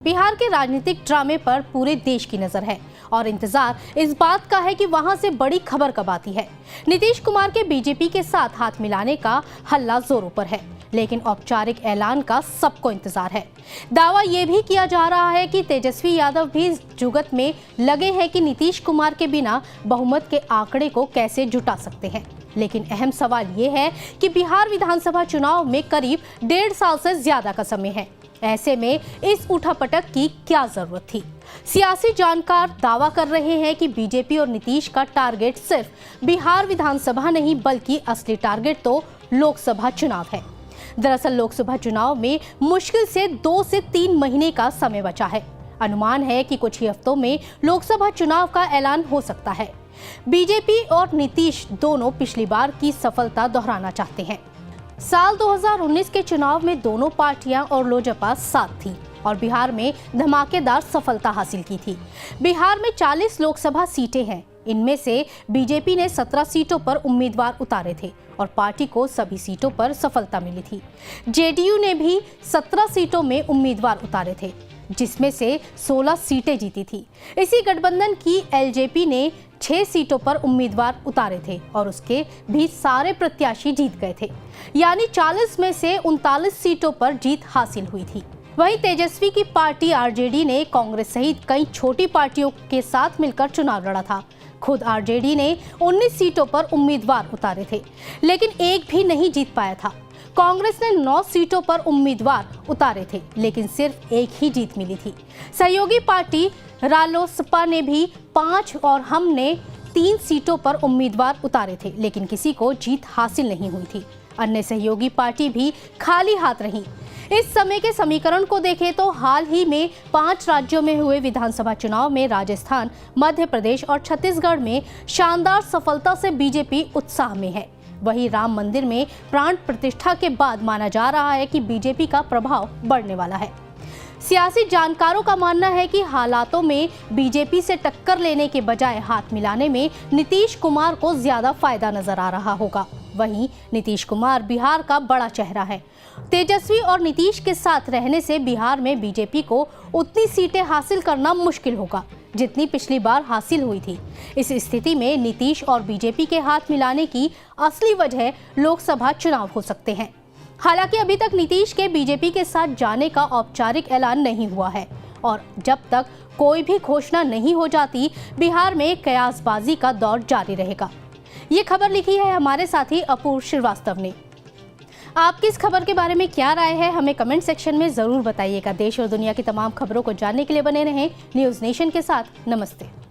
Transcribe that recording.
बिहार के राजनीतिक ड्रामे पर पूरे देश की नजर है और इंतजार इस बात का है कि वहां से बड़ी खबर कब आती है। नीतीश कुमार के बीजेपी के साथ हाथ मिलाने का हल्ला जोरों पर है, लेकिन औपचारिक ऐलान का सबको इंतजार है। दावा ये भी किया जा रहा है कि तेजस्वी यादव भी इस जुगत में लगे हैं कि नीतीश कुमार के बिना बहुमत के आंकड़े को कैसे जुटा सकते हैं। लेकिन अहम सवाल ये है कि बिहार विधानसभा चुनाव में करीब 1.5 साल से ज्यादा का समय है। ऐसे में इस उठापटक की क्या जरूरत थी? सियासी जानकार दावा कर रहे हैं कि बीजेपी और नीतीश का टारगेट सिर्फ बिहार विधानसभा नहीं बल्कि असली टारगेट तो लोकसभा चुनाव है। दरअसल लोकसभा चुनाव में मुश्किल से 2 से 3 महीने का समय बचा है। अनुमान है कि कुछ ही हफ्तों में लोकसभा चुनाव का ऐलान हो सकता है। बीजेपी और नीतीश दोनों पिछली बार की सफलता दोहराना चाहते हैं। साल 2019 के चुनाव में दोनों पार्टियां और लोजपा साथ थी और बिहार में धमाकेदार सफलता हासिल की थी। बिहार में 40 लोकसभा सीटें हैं। इनमें से बीजेपी ने 17 सीटों पर उम्मीदवार उतारे थे और पार्टी को सभी सीटों पर सफलता मिली थी। जेडीयू ने भी 17 सीटों में उम्मीदवार उतारे थे, जिसमें से 16 सीटें जीती थी। इसी गठबंधन की एलजेपी ने 6 सीटों पर उम्मीदवार उतारे थे और उसके भी सारे प्रत्याशी जीत गए थे, यानी 40 में से 39 सीटों पर जीत हासिल हुई थी। वहीं तेजस्वी की पार्टी आरजेडी ने कांग्रेस सहित कई छोटी पार्टियों के साथ मिलकर चुनाव लड़ा था। खुद आरजेडी ने 19 सीटों पर उम्मीदवार उतारे थे, लेकिन एक भी नहीं जीत पाया था। कांग्रेस ने 9 सीटों पर उम्मीदवार उतारे थे, लेकिन सिर्फ एक ही जीत मिली थी। सहयोगी पार्टी रालोसपा ने भी 5 और हम ने 3 सीटों पर उम्मीदवार उतारे थे, लेकिन किसी को जीत हासिल नहीं हुई थी। अन्य सहयोगी पार्टी भी खाली हाथ रही। इस समय के समीकरण को देखें तो हाल ही में 5 राज्यों में हुए विधानसभा चुनाव में राजस्थान, मध्य प्रदेश और छत्तीसगढ़ में शानदार सफलता से बीजेपी उत्साह में है। वहीं राम मंदिर में प्राण प्रतिष्ठा के बाद माना जा रहा है कि बीजेपी का प्रभाव बढ़ने वाला है। सियासी जानकारों का मानना है कि हालातों में बीजेपी से टक्कर लेने के बजाय हाथ मिलाने में नीतीश कुमार को ज्यादा फायदा नजर आ रहा होगा। वहीं नीतीश कुमार बिहार का बड़ा चेहरा है। तेजस्वी और नीतीश के साथ रहने से बिहार में बीजेपी को उतनी सीटें हासिल करना मुश्किल होगा जितनी पिछली बार हासिल हुई थी। इस स्थिति में नीतीश और बीजेपी के हाथ मिलाने की असली वजह लोकसभा चुनाव हो सकते हैं। हालांकि अभी तक नीतीश के बीजेपी के साथ जाने का औपचारिक ऐलान नहीं हुआ है और जब तक कोई भी घोषणा नहीं हो जाती, बिहार में कयासबाजी का दौर जारी रहेगा। ये खबर लिखी है हमारे साथी अपूर्व श्रीवास्तव ने। आपकी इस खबर के बारे में क्या राय है, हमें कमेंट सेक्शन में जरूर बताइएगा। देश और दुनिया की तमाम खबरों को जानने के लिए बने रहें न्यूज़ नेशन के साथ। नमस्ते।